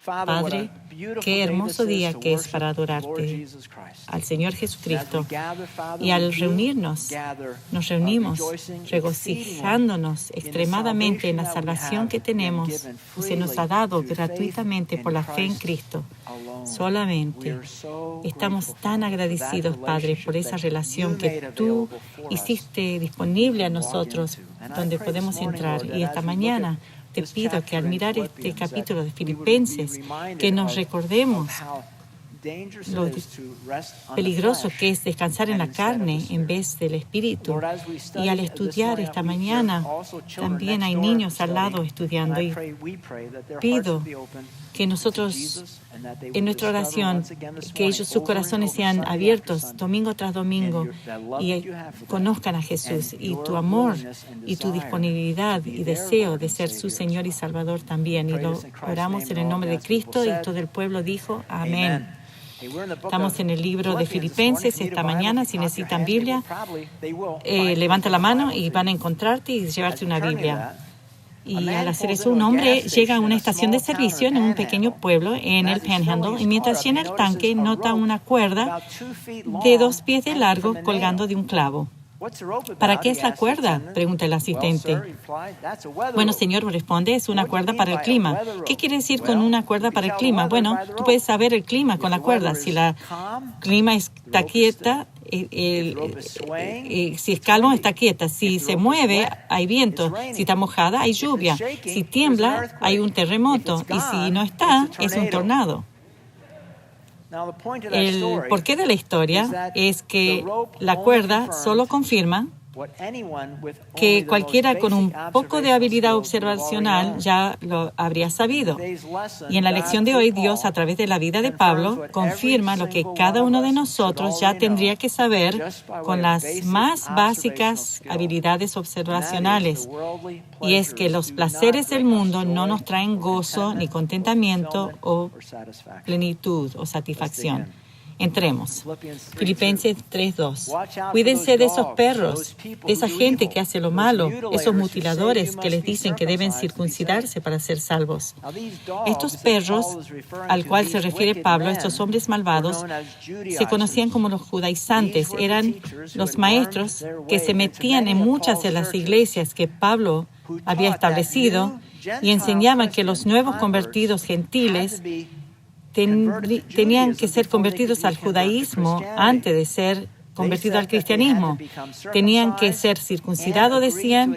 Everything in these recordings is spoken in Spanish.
Padre, qué hermoso día que es para adorarte al Señor Jesucristo. Y al reunirnos, nos reunimos regocijándonos extremadamente en la salvación que tenemos, que se nos ha dado gratuitamente por la fe en Cristo. Solamente estamos tan agradecidos, Padre, por esa relación que tú hiciste disponible a nosotros, donde podemos entrar. Y esta mañana te pido que al mirar este capítulo de Filipenses, que nos recordemos lo peligroso que es descansar en la carne en vez del espíritu. Y al estudiar esta mañana, también hay niños al lado estudiando. Y pido que nosotros, en nuestra oración, que sus corazones sean abiertos domingo tras domingo y conozcan a Jesús y tu amor y tu disponibilidad y deseo de ser su Señor y Salvador también. Y lo oramos en el nombre de Cristo, y todo el pueblo dijo amén. Estamos en el libro de Filipenses esta mañana. Si necesitan Biblia, levanta la mano y van a encontrarte y llevarte una Biblia. Y al hacer eso, un hombre llega a una estación de servicio en un pequeño pueblo en el Panhandle, y mientras llena el tanque, nota una cuerda de 2 pies de largo colgando de un clavo. ¿Para qué es la cuerda?, pregunta el asistente. Bueno, señor, responde, es una cuerda para el clima. ¿Qué quiere decir con una cuerda para el clima? Bueno, tú puedes saber el clima con la cuerda. Si la clima está quieta, si es calmo, está quieta. Si se mueve, hay viento. Si está mojada, hay lluvia. Si tiembla, hay un terremoto. Y si no está, es un tornado. El porqué de la historia es que la cuerda solo confirma que cualquiera con un poco de habilidad observacional ya lo habría sabido. Y en la lección de hoy, Dios, a través de la vida de Pablo, confirma lo que cada uno de nosotros ya tendría que saber con las más básicas habilidades observacionales. Y es que los placeres del mundo no nos traen gozo, ni contentamiento o plenitud o satisfacción. Entremos. Filipenses 3:2. Cuídense de esos perros, de esa gente que hace lo malo, esos mutiladores que les dicen que deben circuncidarse para ser salvos. Estos perros, al cual se refiere Pablo, estos hombres malvados, se conocían como los judaizantes. Eran los maestros que se metían en muchas de las iglesias que Pablo había establecido y enseñaban que los nuevos convertidos gentiles tenían que ser convertidos al judaísmo antes de ser convertidos al cristianismo. Tenían que ser circuncidados, decían,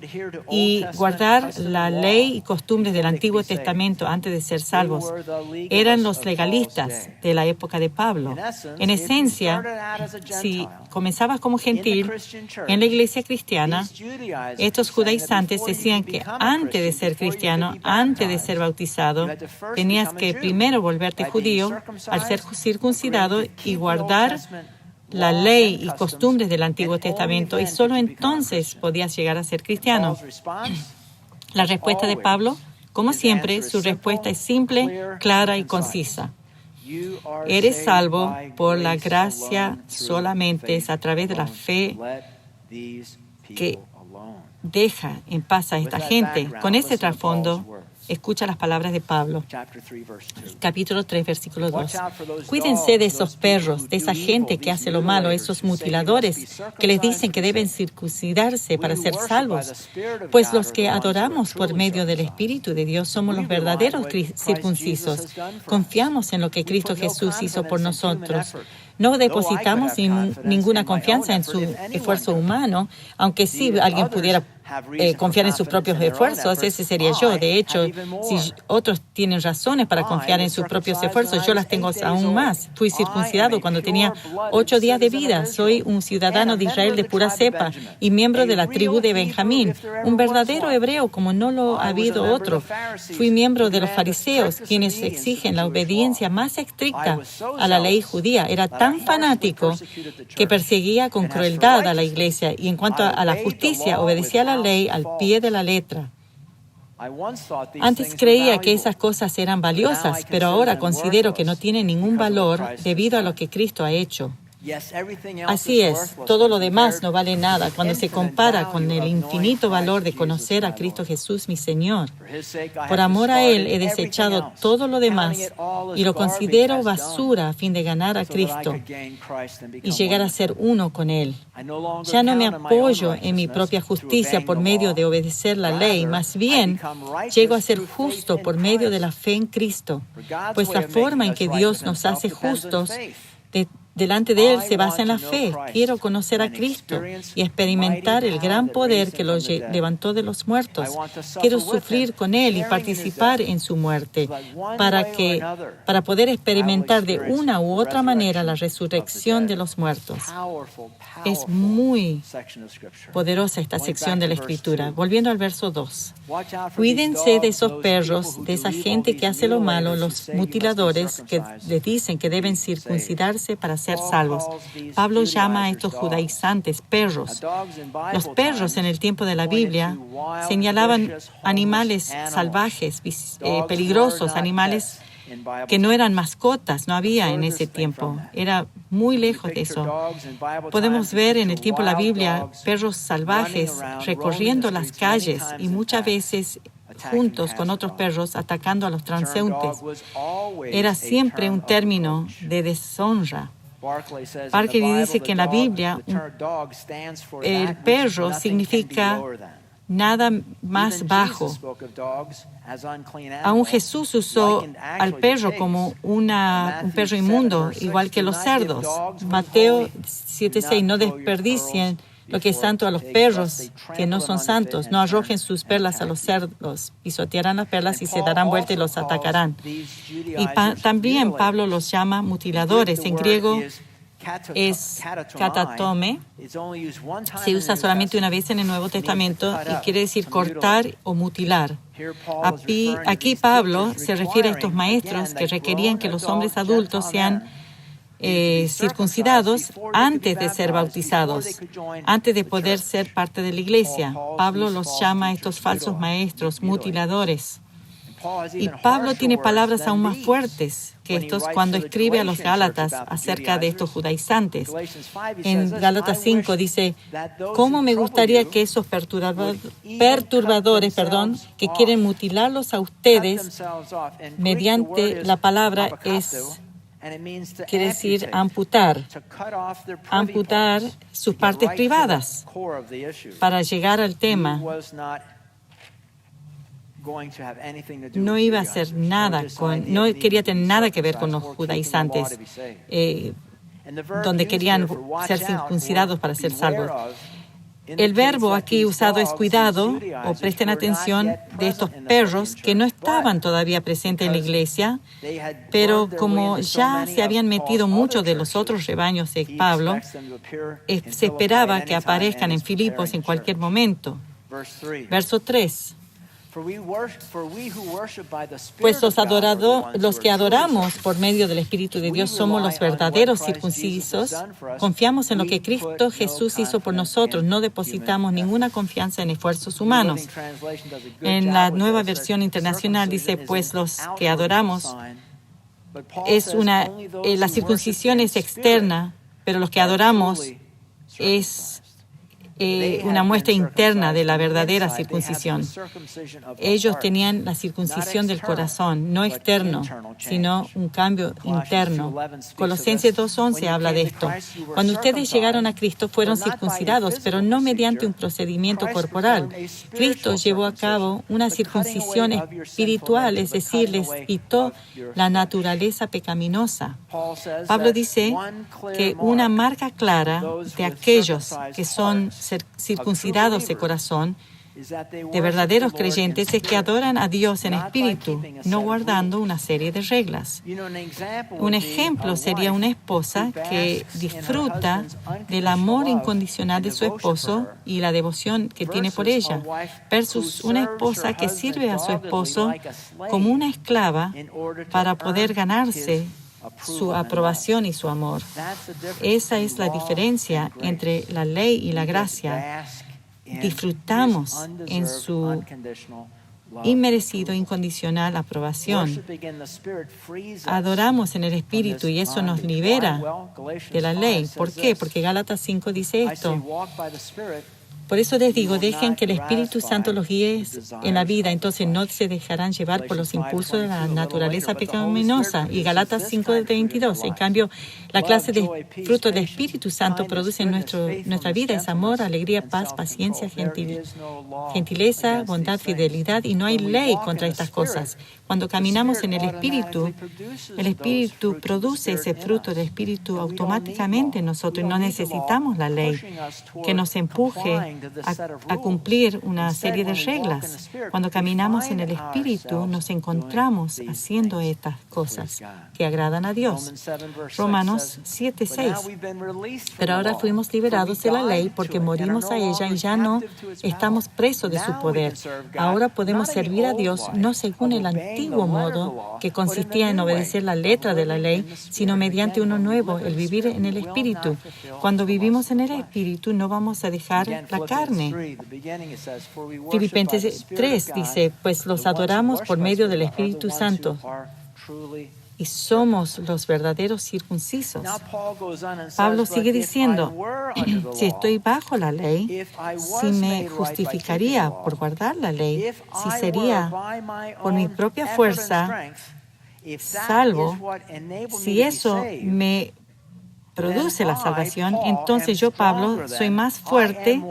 y guardar la ley y costumbres del Antiguo Testamento antes de ser salvos. Eran los legalistas de la época de Pablo. En esencia, si comenzabas como gentil en la iglesia cristiana, estos judaizantes decían que antes de ser cristiano, antes de ser bautizado, tenías que primero volverte judío al ser circuncidado y guardar la ley y costumbres del Antiguo Testamento, y solo entonces podías llegar a ser cristiano. La respuesta de Pablo, como siempre, su respuesta es simple, clara y concisa. Eres salvo por la gracia solamente, es a través de la fe que deja en paz a esta gente. Con ese trasfondo, escucha las palabras de Pablo. Capítulo 3, versículo 2. Cuídense de esos perros, de esa gente que hace lo malo, esos mutiladores que les dicen que deben circuncidarse para ser salvos. Pues los que adoramos por medio del Espíritu de Dios somos los verdaderos circuncisos. Confiamos en lo que Cristo Jesús hizo por nosotros. No depositamos ninguna confianza en su esfuerzo humano, aunque sí alguien pudiera confiar en sus propios esfuerzos, ese sería yo. De hecho, si otros tienen razones para confiar en sus propios esfuerzos, yo las tengo aún más. Fui circuncidado cuando tenía 8 días de vida. Soy un ciudadano de Israel de pura cepa y miembro de la tribu de Benjamín, un verdadero hebreo como no lo ha habido otro. Fui miembro de los fariseos, quienes exigen la obediencia más estricta a la ley judía. Era tan fanático que perseguía con crueldad a la iglesia, y en cuanto a la justicia, obedecía a la ley al pie de la letra. Antes creía que esas cosas eran valiosas, pero ahora considero que no tienen ningún valor debido a lo que Cristo ha hecho. Así es, todo lo demás no vale nada cuando se compara con el infinito valor de conocer a Cristo Jesús, mi Señor. Por amor a Él he desechado todo lo demás y lo considero basura a fin de ganar a Cristo y llegar a ser uno con Él. Ya no me apoyo en mi propia justicia por medio de obedecer la ley, más bien llego a ser justo por medio de la fe en Cristo, pues la forma en que Dios nos hace justos delante de Él se basa en la fe. Quiero conocer a Cristo y experimentar el gran poder que lo levantó de los muertos. Quiero sufrir con Él y participar en su muerte para poder experimentar de una u otra manera la resurrección de los muertos. Es muy poderosa esta sección de la Escritura. Volviendo al verso 2. Cuídense de esos perros, de esa gente que hace lo malo, los mutiladores que les dicen que deben circuncidarse para ser salvos. Pablo llama a estos judaizantes perros. Los perros en el tiempo de la Biblia señalaban animales salvajes, peligrosos, animales que no eran mascotas, no había en ese tiempo. Era muy lejos de eso. Podemos ver en el tiempo de la Biblia perros salvajes recorriendo las calles y muchas veces juntos con otros perros atacando a los transeúntes. Era siempre un término de deshonra. Barclay dice que en la Biblia el perro significa nada más bajo. Aún Jesús usó al perro como un perro inmundo, igual que los cerdos. Mateo 7:6, no desperdicien lo que es santo a los perros que no son santos. No arrojen sus perlas a los cerdos. Pisotearán las perlas y se darán vuelta y los atacarán. Y también Pablo los llama mutiladores. En griego es katatome. Se usa solamente una vez en el Nuevo Testamento y quiere decir cortar o mutilar. Aquí Pablo se refiere a estos maestros que requerían que los hombres adultos sean circuncidados antes de ser bautizados, antes de poder ser parte de la iglesia. Pablo los llama a estos falsos maestros mutiladores. Y Pablo tiene palabras aún más fuertes que estos cuando escribe a los Gálatas acerca de estos judaizantes. En Gálatas 5 dice, ¿cómo me gustaría que esos perturbadores, que quieren mutilarlos a ustedes mediante la palabra quiere decir amputar sus partes privadas para llegar al tema? No iba a hacer nada no quería tener nada que ver con los judaizantes, donde querían ser circuncidados para ser salvos. El verbo aquí usado es cuidado, o presten atención, de estos perros que no estaban todavía presentes en la iglesia, pero como ya se habían metido muchos de los otros rebaños de Pablo, se esperaba que aparezcan en Filipos en cualquier momento. Verso 3. Pues los que adoramos por medio del Espíritu de Dios somos los verdaderos circuncisos. Confiamos en lo que Cristo Jesús hizo por nosotros. No depositamos ninguna confianza en esfuerzos humanos. En la Nueva Versión Internacional dice, pues los que adoramos la circuncisión es externa, pero los que adoramos es una muestra interna de la verdadera circuncisión. Ellos tenían la circuncisión del corazón, no externo, sino un cambio interno. Colosenses 2:11 habla de esto. Cuando ustedes llegaron a Cristo fueron circuncidados, pero no mediante un procedimiento corporal. Cristo llevó a cabo una circuncisión espiritual, es decir, les quitó la naturaleza pecaminosa. Pablo dice que una marca clara de aquellos que son circuncidados de corazón, de verdaderos creyentes, es que adoran a Dios en espíritu, no guardando una serie de reglas. Un ejemplo sería una esposa que disfruta del amor incondicional de su esposo y la devoción que tiene por ella, versus una esposa que sirve a su esposo como una esclava para poder ganarse su aprobación y su amor. Esa es la diferencia entre la ley y la gracia. Disfrutamos en su inmerecido, incondicional aprobación. Adoramos en el Espíritu y eso nos libera de la ley. ¿Por qué? Porque Gálatas 5 dice esto. Por eso les digo, dejen que el Espíritu Santo los guíe en la vida, entonces no se dejarán llevar por los impulsos de la naturaleza pecaminosa. Y Gálatas 5:22. En cambio, la clase de fruto del Espíritu Santo produce en nuestra vida es amor, alegría, paz, paciencia, gentileza, bondad, fidelidad, y no hay ley contra estas cosas. Cuando caminamos en el Espíritu produce ese fruto del Espíritu automáticamente en nosotros y no necesitamos la ley que nos empuje a cumplir una serie de reglas. Cuando caminamos en el Espíritu, nos encontramos haciendo estas cosas que agradan a Dios. Romanos 7:6. Pero ahora fuimos liberados de la ley porque morimos a ella y ya no estamos presos de su poder. Ahora podemos servir a Dios no según el antiguo modo que consistía en obedecer la letra de la ley, sino mediante uno nuevo, el vivir en el Espíritu. Cuando vivimos en el Espíritu, no vamos a dejar la carne. Filipenses 3 dice, pues los adoramos por medio del Espíritu Santo y somos los verdaderos circuncisos. Pablo sigue diciendo, si estoy bajo la ley, si me justificaría por guardar la ley, si sería por mi propia fuerza salvo, si eso me produce la salvación, entonces yo, Pablo, soy más fuerte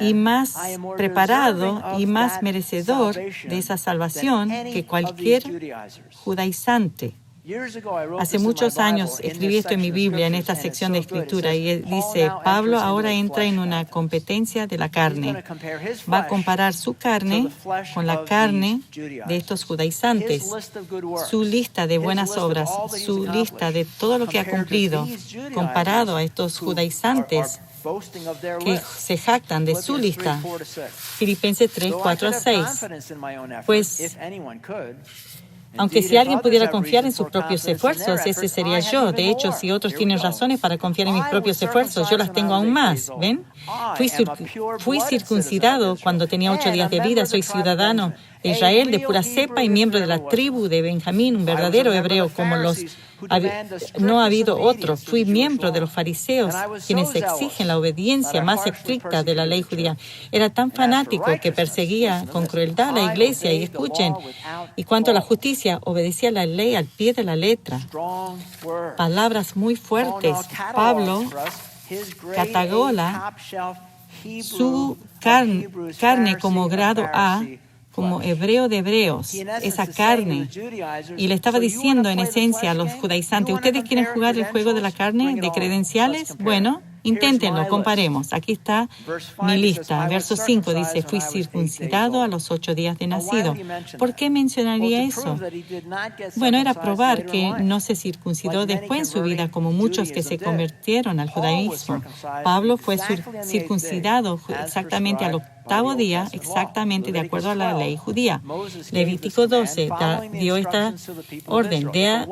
y más preparado y más merecedor de esa salvación que cualquier judaizante. Hace muchos años escribí esto en mi Biblia, en esta sección de escritura, y dice, Pablo ahora entra en una competencia de la carne. Va a comparar su carne con la carne de estos judaizantes. Su lista de buenas obras, su lista de todo lo que ha cumplido, comparado a estos judaizantes que se jactan de su lista. Filipenses 3, 4-6. Pues, aunque si alguien pudiera confiar en sus propios esfuerzos, ese sería yo. De hecho, si otros tienen razones para confiar en mis propios esfuerzos, yo las tengo aún más. ¿Ven? Fui circuncidado cuando tenía 8 días de vida. Soy ciudadano de Israel, de pura cepa y miembro de la tribu de Benjamín, un verdadero hebreo como no ha habido otro. Fui miembro de los fariseos, quienes exigen la obediencia más estricta de la ley judía. Era tan fanático que perseguía con crueldad a la iglesia. Y escuchen, y cuanto a la justicia, obedecía la ley al pie de la letra. Palabras muy fuertes. Pablo cataloga su carne como grado A, como hebreo de hebreos, esa carne. Y le estaba diciendo en esencia a los judaizantes, ¿ustedes quieren jugar el juego de la carne, de credenciales? Bueno, inténtenlo, comparemos. Aquí está mi lista. Verso 5 dice, fui circuncidado a los 8 días de nacido. ¿Por qué mencionaría eso? Bueno, era probar que no se circuncidó después en su vida, como muchos que se convirtieron al judaísmo. Pablo fue circuncidado exactamente al 8º día, exactamente de acuerdo a la ley judía. Levítico 12 dio esta orden.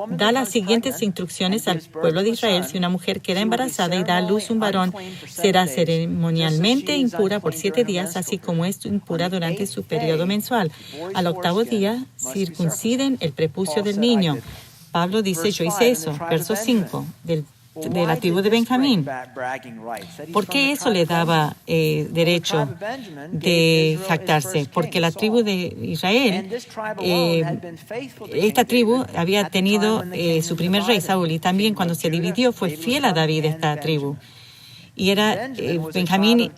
Da las siguientes instrucciones al pueblo de Israel. Si una mujer queda embarazada y da a luz un varón, será ceremonialmente impura por 7 días, así como es impura durante su periodo mensual. Al 8º día, circunciden el prepucio del niño. Pablo dice, yo hice eso. Verso 5 de la tribu de Benjamín. ¿Por qué eso le daba derecho de jactarse? Porque la tribu de Israel, esta tribu había tenido su primer rey, Saúl, y también cuando se dividió fue fiel a David esta tribu. Y Benjamín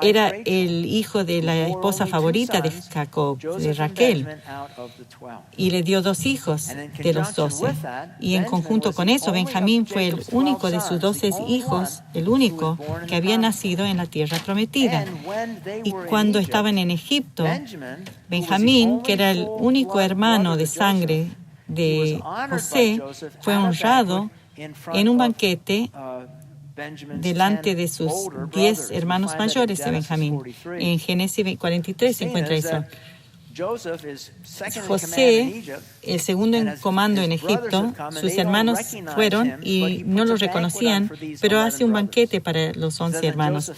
era el hijo de la esposa favorita de Jacob, de Raquel, y le dio 2 hijos de los 12. Y en conjunto con eso, Benjamín fue el único de sus 12 hijos, el único que había nacido en la tierra prometida. Y cuando estaban en Egipto, Benjamín, que era el único hermano de sangre de José, fue honrado en un banquete delante de sus 10 hermanos mayores de Benjamín. En Génesis 43 se encuentra eso. José, el segundo en comando en Egipto, sus hermanos fueron y no lo reconocían, pero hace un banquete para los 11 hermanos.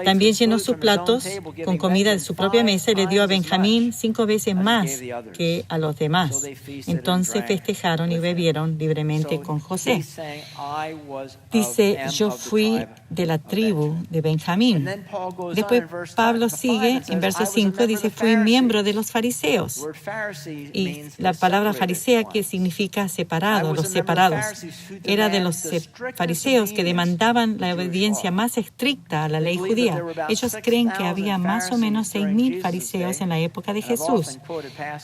También llenó sus platos con comida de su propia mesa y le dio a Benjamín 5 veces más que a los demás. Entonces festejaron y bebieron libremente con José. Dice, yo fui de la tribu de Benjamín. Después Pablo sigue en verso 5, dice, fui miembro de los fariseos. Y la palabra farisea que significa separado, los separados. Era de los fariseos que demandaban la obediencia más estricta a la ley judía. Ellos creen que había más o menos 6,000 fariseos en la época de Jesús.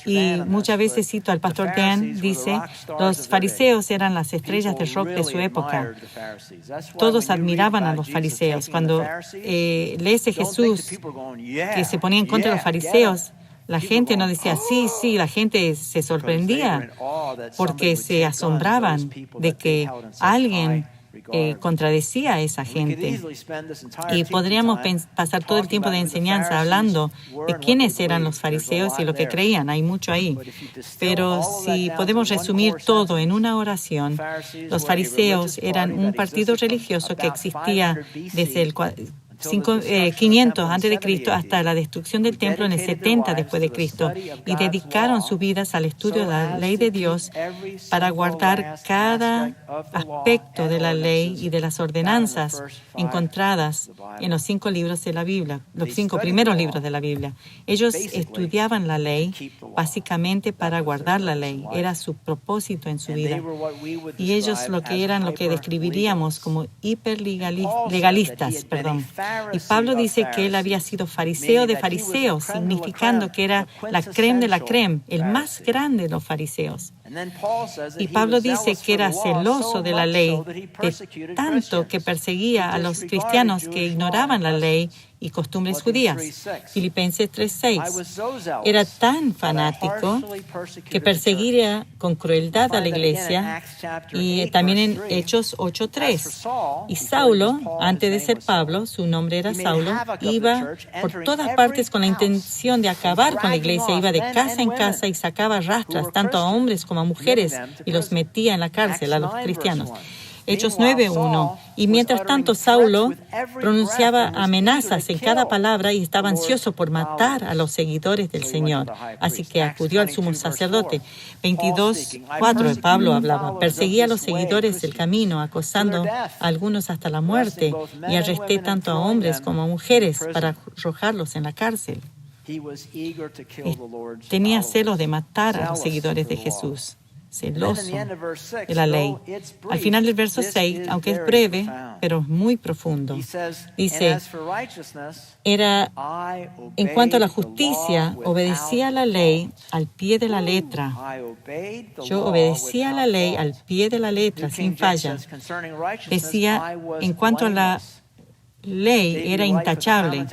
Y muchas veces cito al pastor Dan, dice, los fariseos eran las estrellas del rock de su época. Todos admiraban a los fariseos. Cuando lees de Jesús que se ponía en contra de los fariseos, la gente no decía sí, la gente se sorprendía porque se asombraban de que alguien contradecía a esa gente. Y podríamos pasar todo el tiempo de enseñanza hablando de quiénes eran los fariseos y lo que creían. Hay mucho ahí. Pero si podemos resumir todo en una oración, los fariseos eran un partido religioso que existía desde el 500 a.C. hasta la destrucción del templo en el 70 después de Cristo, y dedicaron sus vidas al estudio de la ley de Dios para guardar cada aspecto de la ley y de las ordenanzas encontradas en los 5 libros de la Biblia, los 5 primeros libros de la Biblia. Ellos estudiaban la ley básicamente para guardar la ley. Era su propósito en su vida. Y ellos lo que describiríamos como hiperlegalistas. Y Pablo dice que él había sido fariseo de fariseos, significando que era la crème de la crème, el más grande de los fariseos. Y Pablo dice que era celoso de la ley, de tanto que perseguía a los cristianos que ignoraban la ley y costumbres judías. Filipenses 3:6. Era tan fanático que perseguiría con crueldad a la iglesia, y también en Hechos 8:3. Y Saulo, antes de ser Pablo, su nombre era Saulo, iba por todas partes con la intención de acabar con la iglesia. Iba de casa en casa y sacaba rastras tanto a hombres como a mujeres y los metía en la cárcel a los cristianos. Hechos 9:1. Y mientras tanto, Saulo pronunciaba amenazas en cada palabra y estaba ansioso por matar a los seguidores del Señor. Así que acudió al sumo sacerdote. 22:4. Pablo hablaba. Perseguía a los seguidores del camino, acosando a algunos hasta la muerte, y arresté tanto a hombres como a mujeres para arrojarlos en la cárcel. Tenía celos de matar a los seguidores de Jesús. Celoso de la ley. Al final del verso 6, aunque es breve, pero es muy profundo, dice, en cuanto a la justicia, obedecía a la ley al pie de la letra. Yo obedecía a la ley al pie de la letra, sin falla. Decía, en cuanto a la ley era intachable.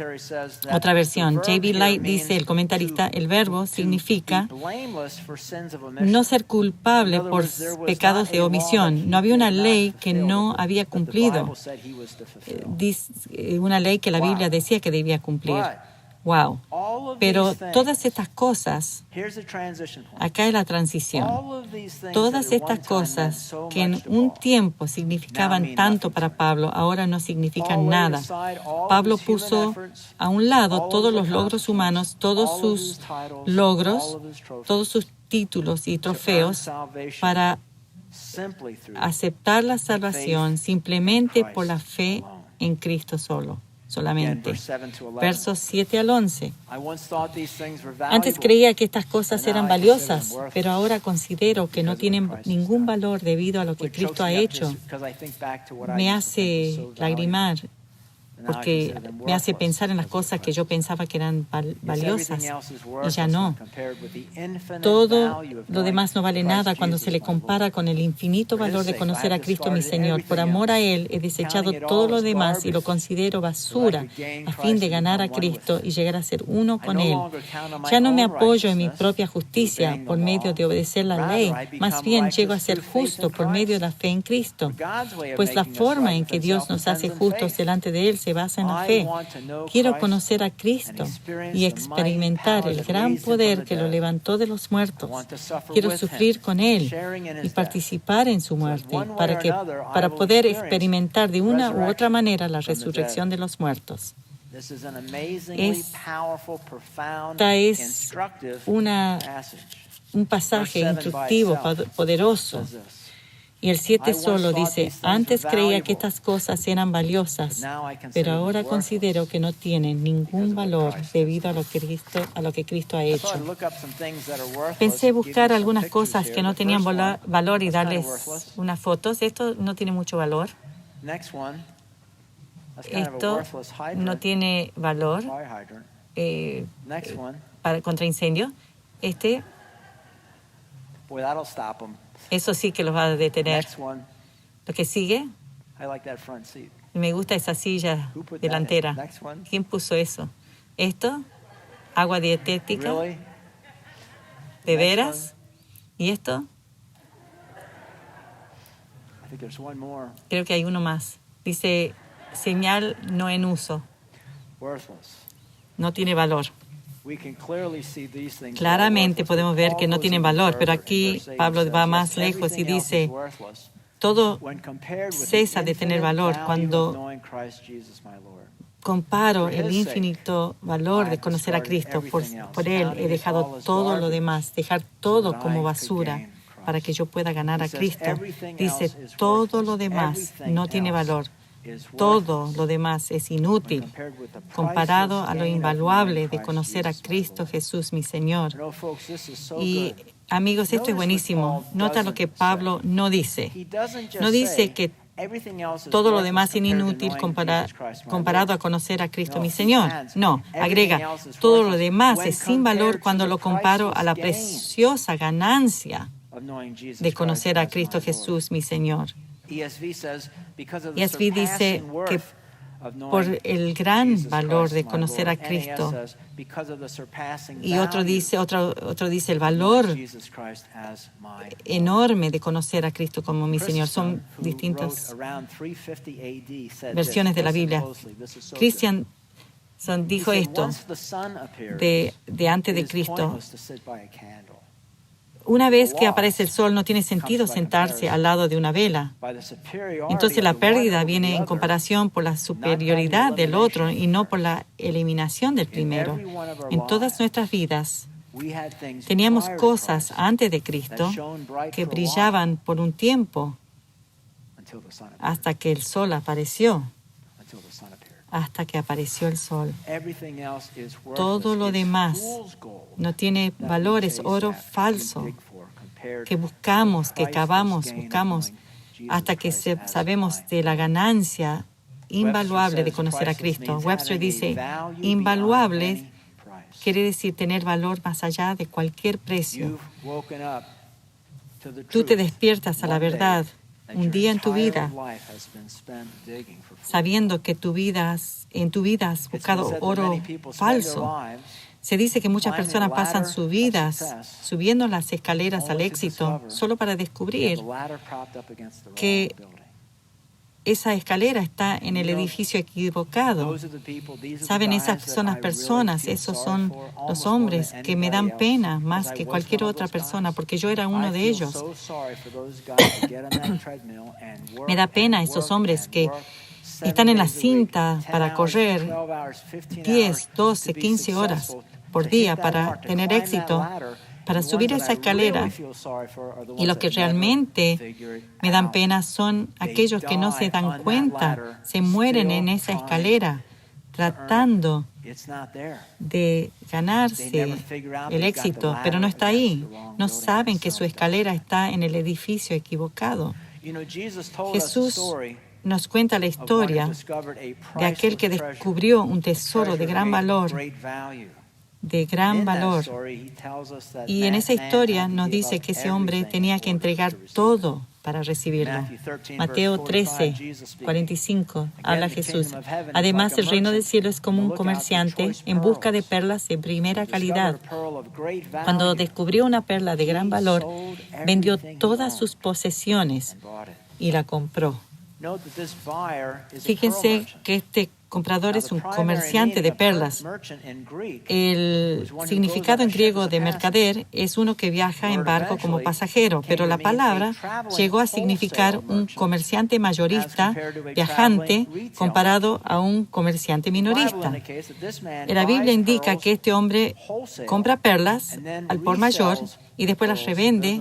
Otra versión, J.B. Light dice, el comentarista, el verbo significa no ser culpable por pecados de omisión. No había una ley que no había cumplido. Una ley que la Biblia decía que debía cumplir. Wow. Pero todas estas cosas, acá es la transición. Todas estas cosas que en un tiempo significaban tanto para Pablo, ahora no significan nada. Pablo puso a un lado todos los logros humanos, todos sus logros, todos sus títulos y trofeos para aceptar la salvación simplemente por la fe en Cristo solamente. Versos 7 al 11. Antes creía que estas cosas eran valiosas, pero ahora considero que no tienen ningún valor debido a lo que Cristo ha hecho. Me hace lagrimar porque me hace pensar en las cosas que yo pensaba que eran valiosas y ya no. Todo lo demás no vale nada cuando se le compara con el infinito valor de conocer a Cristo mi Señor. Por amor a Él he desechado todo lo demás y lo considero basura a fin de ganar a Cristo y llegar a ser uno con Él. Ya no me apoyo en mi propia justicia por medio de obedecer la ley, más bien llego a ser justo por medio de la fe en Cristo. Pues la forma en que Dios nos hace justos delante de Él se se basa en la fe. Quiero conocer a Cristo y experimentar el gran poder que lo levantó de los muertos. Quiero sufrir con Él y participar en su muerte para poder experimentar de una u otra manera la resurrección de los muertos. Esta es un pasaje instructivo, poderoso. Y el 7 solo dice, antes creía que estas cosas eran valiosas, pero ahora considero que no tienen ningún valor debido a lo que Cristo ha hecho. Pensé buscar algunas cosas que no tenían valor y darles unas fotos. Esto no tiene mucho valor. Esto no tiene valor contra incendio. Eso sí que los va a detener. Lo que sigue, me gusta esa silla delantera. ¿Quién puso eso? Esto, agua dietética, ¿de veras? ¿Y esto? Creo que hay uno más. Dice, señal no en uso. No tiene valor. Claramente podemos ver que no tienen valor, pero aquí Pablo va más lejos y dice, todo cesa de tener valor cuando comparo el infinito valor de conocer a Cristo. Por Él he dejado todo lo demás, dejar todo como basura para que yo pueda ganar a Cristo. Dice, todo lo demás no tiene valor. Todo lo demás es inútil comparado a lo invaluable de conocer a Cristo Jesús, mi Señor. Y amigos, esto es buenísimo. Nota lo que Pablo no dice. No dice que todo lo demás es inútil comparado a conocer a Cristo, mi Señor. No, agrega, todo lo demás es sin valor cuando lo comparo a la preciosa ganancia de conocer a Cristo Jesús, mi Señor. ESV dice que por el gran valor de conocer a Cristo, y otro dice el valor enorme de conocer a Cristo como mi Señor. Son distintas versiones de la Biblia. Christian dijo esto de antes de Cristo. Una vez que aparece el sol, no tiene sentido sentarse al lado de una vela. Entonces la pérdida viene en comparación por la superioridad del otro y no por la eliminación del primero. En todas nuestras vidas teníamos cosas antes de Cristo que brillaban por un tiempo hasta que el sol apareció. Hasta que apareció el sol. Todo lo demás no tiene valor, es oro falso que buscamos, que cavamos, buscamos hasta que sabemos de la ganancia invaluable de conocer a Cristo. Webster dice, invaluable quiere decir tener valor más allá de cualquier precio. Tú te despiertas a la verdad un día en tu vida, sabiendo que en tu vida has buscado oro falso. Se dice que muchas personas pasan sus vidas subiendo las escaleras al éxito solo para descubrir que esa escalera está en el edificio equivocado. Saben, esas son las personas, esos son los hombres que me dan pena más que cualquier otra persona, porque yo era uno de ellos. Me da pena esos hombres que están en la cinta para correr 10, 12, 15 horas por día para tener éxito, para subir esa escalera. Y lo que realmente me dan pena son aquellos que no se dan cuenta, se mueren en esa escalera tratando de ganarse el éxito, pero no está ahí. No saben que su escalera está en el edificio equivocado. Jesús nos cuenta la historia de aquel que descubrió un tesoro de gran valor. Y en esa historia nos dice que ese hombre tenía que entregar todo para recibirlo. Mateo 13, 45, habla Jesús. Además, el reino del cielo es como un comerciante en busca de perlas de primera calidad. Cuando descubrió una perla de gran valor, vendió todas sus posesiones y la compró. Fíjense que este comprador es un comerciante de perlas. El significado en griego de mercader es uno que viaja en barco como pasajero, pero la palabra llegó a significar un comerciante mayorista viajante comparado a un comerciante minorista. La Biblia indica que este hombre compra perlas al por mayor y después las revende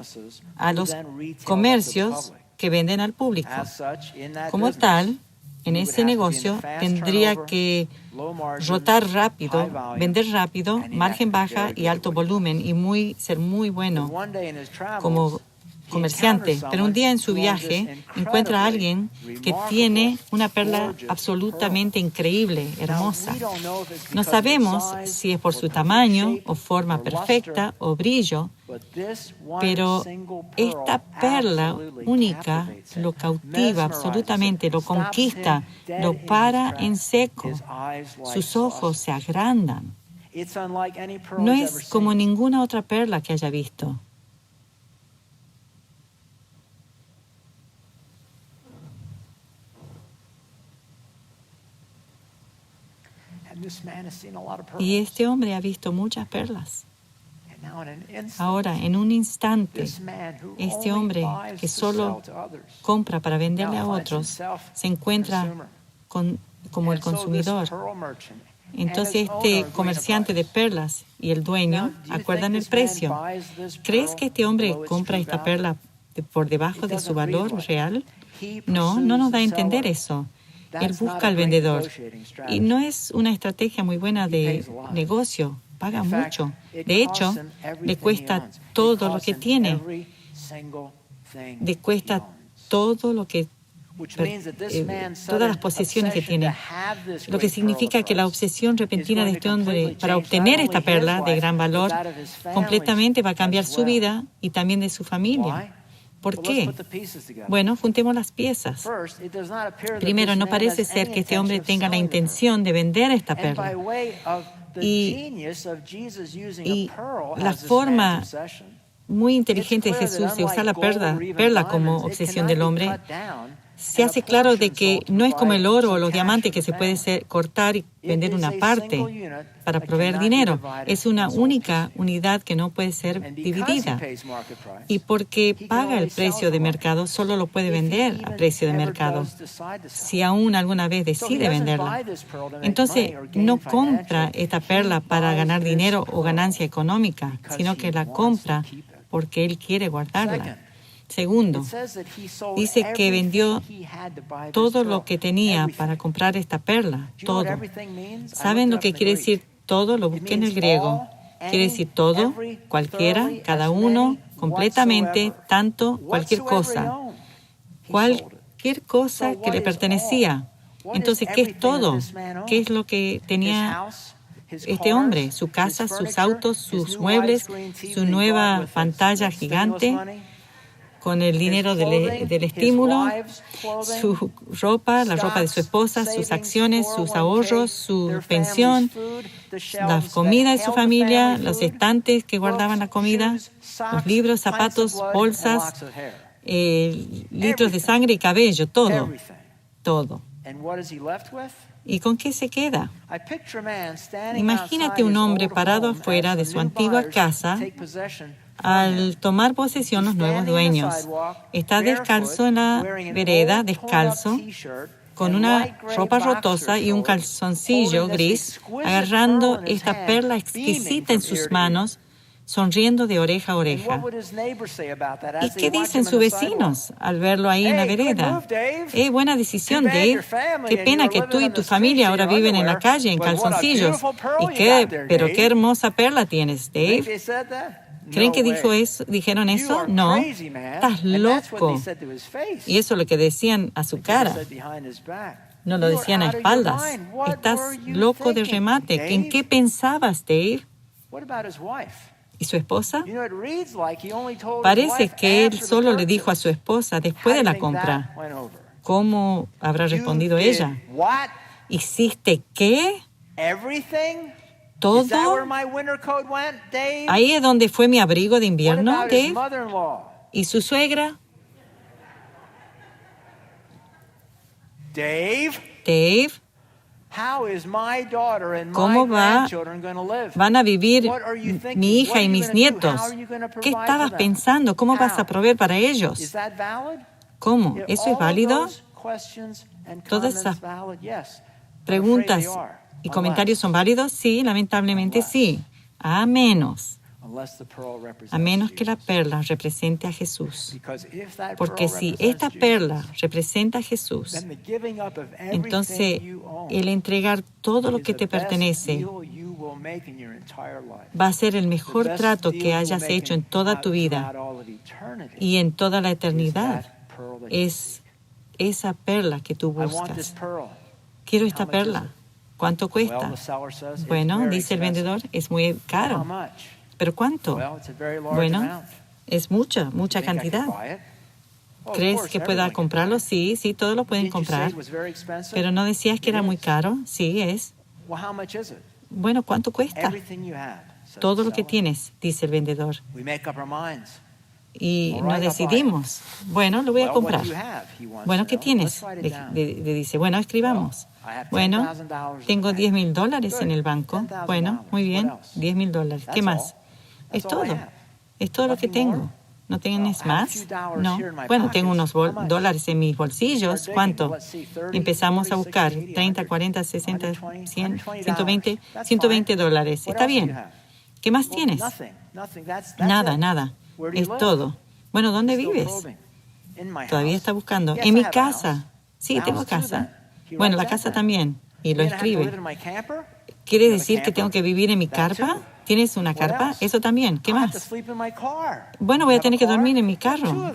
a los comercios que venden al público. Como tal, en ese negocio tendría que rotar rápido, vender rápido, margen baja y alto volumen y ser muy bueno como comerciante. Pero un día en su viaje encuentra a alguien que tiene una perla absolutamente increíble, hermosa. No sabemos si es por su tamaño o forma perfecta o brillo, pero esta perla única lo cautiva absolutamente, lo conquista, lo para en seco. Sus ojos se agrandan. No es como ninguna otra perla que haya visto. Y este hombre ha visto muchas perlas. Ahora, en un instante, este hombre que solo compra para venderle a otros se encuentra como el consumidor. Entonces, este comerciante de perlas y el dueño acuerdan el precio. ¿Crees que este hombre compra esta perla por debajo de su valor real? No nos da a entender eso. Él busca al vendedor. Y no es una estrategia muy buena de negocio. Paga mucho. De hecho, le cuesta todo lo que tiene. Le cuesta todo lo que todas las posesiones que tiene. Lo que significa que la obsesión repentina de este hombre para obtener esta perla de gran valor completamente va a cambiar su vida y también de su familia. ¿Por qué? Bueno, juntemos las piezas. Primero, no parece ser que este hombre tenga la intención de vender esta perla. Y la forma muy inteligente de Jesús de usar la perla como obsesión del hombre se hace claro de que no es como el oro o los diamantes que se puede cortar y vender una parte para proveer dinero. Es una única unidad que no puede ser dividida. Y porque paga el precio de mercado, solo lo puede vender a precio de mercado, si aún alguna vez decide venderla. Entonces, no compra esta perla para ganar dinero o ganancia económica, sino que la compra porque él quiere guardarla. Segundo, dice que vendió todo lo que tenía para comprar esta perla, todo. ¿Saben lo que quiere decir todo? Lo busqué en el griego. Quiere decir todo, cualquiera, cada uno, completamente, tanto, cualquier cosa. Cualquier cosa que le pertenecía. Entonces, ¿qué es todo? ¿Qué es lo que tenía este hombre? Su casa, sus autos, sus muebles, su nueva pantalla gigante, con el dinero del estímulo, su ropa, la ropa de su esposa, sus acciones, sus ahorros, su pensión, la comida de su familia, los estantes que guardaban la comida, los libros, zapatos, bolsas, litros de sangre y cabello, todo. ¿Y con qué se queda? Imagínate un hombre parado afuera de su antigua casa al tomar posesión los nuevos dueños. Está descalzo en la vereda, descalzo, con una ropa rotosa y un calzoncillo gris, agarrando esta perla exquisita en sus manos, sonriendo de oreja a oreja. ¿Y qué dicen sus vecinos al verlo ahí en la vereda? Buena decisión, Dave. Qué pena que tú y tu familia ahora viven en la calle en calzoncillos. Pero qué hermosa perla tienes, Dave. ¿Creen que dijeron eso? No. Estás loco. Y eso es lo que decían a su cara. No lo decían a espaldas. Estás loco de remate. ¿En qué pensabas, Dave? ¿Y su esposa? Parece que él solo le dijo a su esposa después de la compra. ¿Cómo habrá respondido ella? ¿Hiciste qué? ¿Todo? ¿Ahí es donde fue mi abrigo de invierno, Dave? ¿Y su suegra? Dave, ¿cómo van a vivir mi hija y mis nietos? ¿Qué estabas pensando? ¿Cómo vas a proveer para ellos? ¿Cómo? ¿Eso es válido? Todas esas preguntas y comentarios son válidos. Sí, lamentablemente sí. A menos que la perla represente a Jesús. Porque si esta perla representa a Jesús, entonces el entregar todo lo que te pertenece va a ser el mejor trato que hayas hecho en toda tu vida y en toda la eternidad. Es esa perla que tú buscas. Quiero esta perla. ¿Cuánto cuesta? Bueno, dice el vendedor, es muy caro. ¿Pero cuánto? Bueno, es mucha cantidad. ¿Crees que pueda comprarlo? Sí, todos lo pueden comprar. ¿Pero no decías que era muy caro? Sí, es. Bueno, ¿cuánto cuesta? Todo lo que tienes, dice el vendedor. Y no decidimos. Bueno, lo voy a comprar. Bueno, ¿qué tienes? Le dice, bueno, escribamos. Bueno, tengo $10,000 en el banco. Bueno, muy bien, $10,000. ¿Qué más? Es todo. Es todo lo que tengo. ¿No tienes más? No. Bueno, tengo unos dólares en mis bolsillos. ¿Cuánto? Empezamos a buscar. 30, 40, 60, 100, 120. $120. Está bien. ¿Qué más tienes? Nada. Es todo. Bueno, ¿dónde vives? Todavía está buscando. En mi casa. Sí, tengo casa. Bueno, la casa también. Y lo escribe. ¿Quiere decir que tengo que vivir en mi carpa? ¿Tienes una carpa? Eso también. ¿Qué más? Bueno, voy a tener que dormir en mi carro.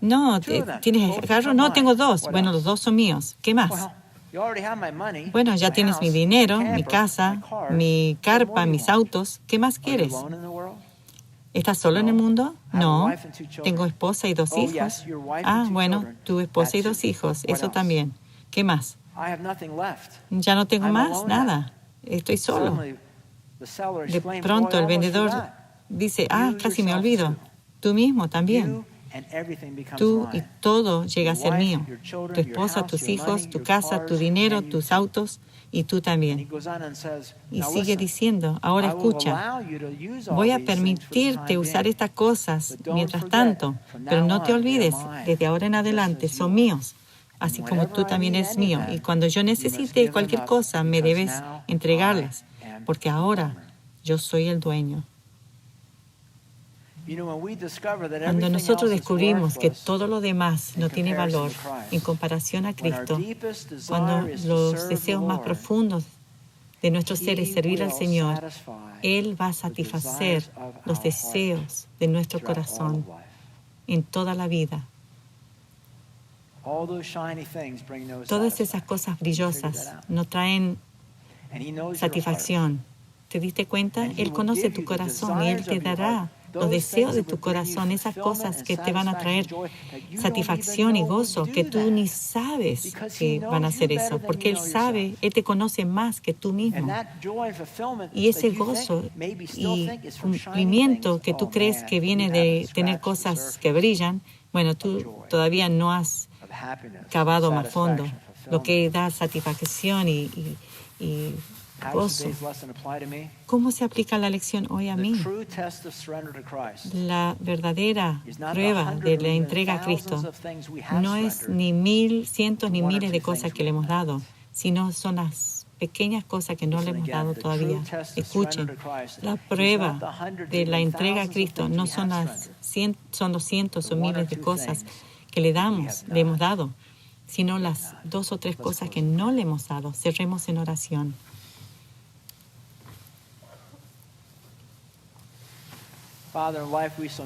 No, ¿tienes carro? No, tengo 2. Bueno, los 2 son míos. ¿Qué más? Bueno, ya tienes mi dinero, mi casa, mi carpa, mis autos. ¿Qué más quieres? ¿Estás solo en el mundo? No. Tengo esposa y 2 hijos. Ah, bueno, tu esposa y 2 hijos. Eso también. ¿Qué más? Ya no tengo más, nada. Estoy solo. De pronto el vendedor dice, casi me olvido. Tú mismo también. Tú y todo llega a ser mío. Tu esposa, tus hijos, tu casa, tu dinero, tus autos y tú también. Y sigue diciendo, ahora escucha, voy a permitirte usar estas cosas mientras tanto, pero no te olvides, desde ahora en adelante son míos, así como tú también eres mío. Y cuando yo necesite cualquier cosa, me debes entregarlas, porque ahora yo soy el dueño. Cuando nosotros descubrimos que todo lo demás no tiene valor en comparación a Cristo, cuando los deseos más profundos de nuestro ser es servir al Señor, Él va a satisfacer los deseos de nuestro corazón en toda la vida. Todas esas cosas brillosas no traen satisfacción. ¿Te diste cuenta? Él conoce tu corazón y Él te dará los deseos de tu corazón, esas cosas que te van a traer satisfacción y gozo, que tú ni sabes que van a hacer eso, porque Él sabe, Él te conoce más que tú mismo. Y ese gozo y cumplimiento que tú crees que viene de tener cosas que brillan, bueno, tú todavía no has cavado más fondo, lo que da satisfacción y gozo. ¿Cómo se aplica la lección hoy a mí? La verdadera prueba de la entrega a Cristo no es ni cientos ni miles de cosas que le hemos dado, sino son las pequeñas cosas que no le hemos dado todavía. Escuchen, la prueba de la entrega a Cristo no son los cientos o miles de cosas que le hemos dado, sino las 2 o 3 cosas que no le hemos dado. Cerremos en oración.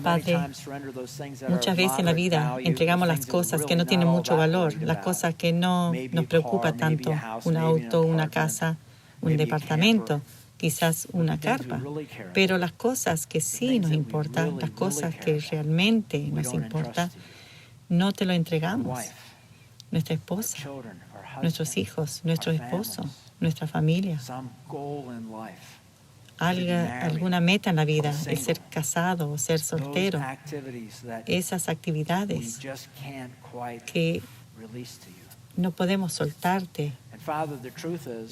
Padre, muchas veces en la vida entregamos las cosas que no tienen mucho valor, las cosas que no nos preocupa tanto, un auto, una casa, un departamento, quizás una carpa, pero las cosas que sí nos importan, las cosas que realmente nos importan, no te lo entregamos. Nuestra esposa, nuestros hijos, nuestro esposo, nuestra familia. Alguna meta en la vida, el ser casado o ser soltero, esas actividades que no podemos soltarte.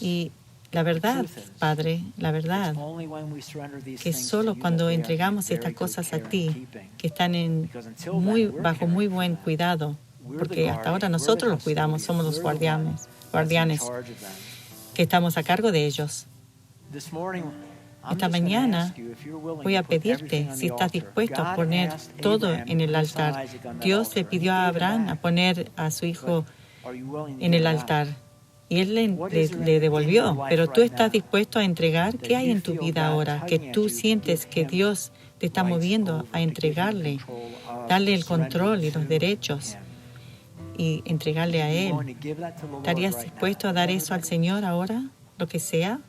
Y la verdad, Padre, la verdad, que solo cuando entregamos estas cosas a ti, que están bajo muy buen cuidado, porque hasta ahora nosotros los cuidamos, somos los guardianes, que estamos a cargo de ellos. Esta mañana voy a pedirte si estás dispuesto a poner todo en el altar. Dios le pidió a Abraham a poner a su hijo en el altar y él le devolvió. Pero tú estás dispuesto a entregar. ¿Qué hay en tu vida ahora que tú sientes que Dios te está moviendo a entregarle, darle el control y los derechos y entregarle a Él? ¿Estarías dispuesto a dar eso al Señor ahora, lo que sea?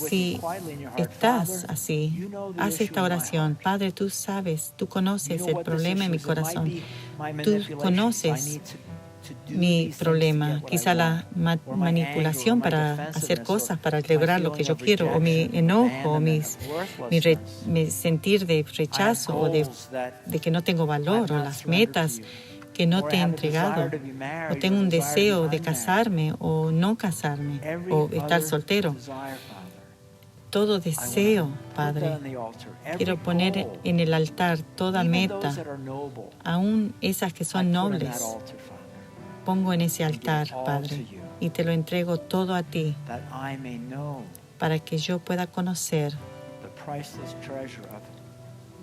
Si estás así, haz esta oración. Padre, tú sabes, tú conoces el problema en mi corazón. Tú conoces mi problema, quizá la manipulación para hacer cosas, para lograr lo que yo quiero, o mi enojo, o mi sentir de rechazo, o de que no tengo valor, o las metas que no te he entregado, o tengo un deseo de casarme o no casarme, o estar soltero. Todo deseo, Padre, quiero poner en el altar toda meta, aún esas que son nobles. Pongo en ese altar, Padre, y te lo entrego todo a ti, para que yo pueda conocer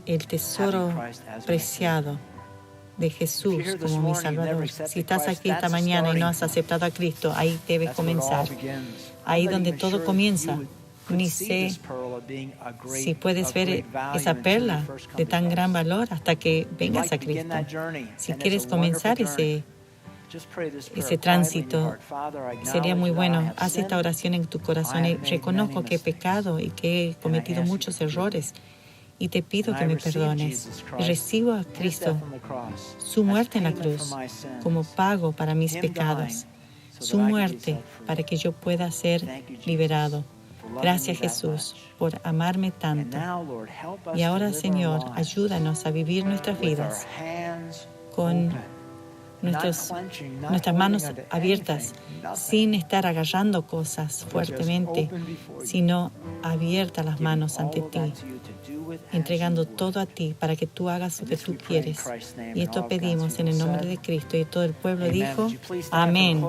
el tesoro preciado de Jesús como mi Salvador. Si estás aquí esta mañana y no has aceptado a Cristo, ahí debe comenzar. Ahí donde todo comienza. Ni sé si puedes ver esa perla de tan gran valor hasta que vengas a Cristo. Si quieres comenzar ese tránsito, sería muy bueno. Haz esta oración en tu corazón y reconozco que he pecado y que he cometido muchos errores. Y te pido que me perdones. Y recibo a Cristo, su muerte en la cruz, como pago para mis pecados. Su muerte para que yo pueda ser liberado. Gracias, Jesús, por amarme tanto. Y ahora, Señor, ayúdanos a vivir nuestras vidas con nuestras manos abiertas, sin estar agarrando cosas fuertemente, sino abiertas las manos ante ti, entregando todo a ti para que tú hagas lo que tú quieres. Y esto pedimos en el nombre de Cristo. Y todo el pueblo dijo, amén.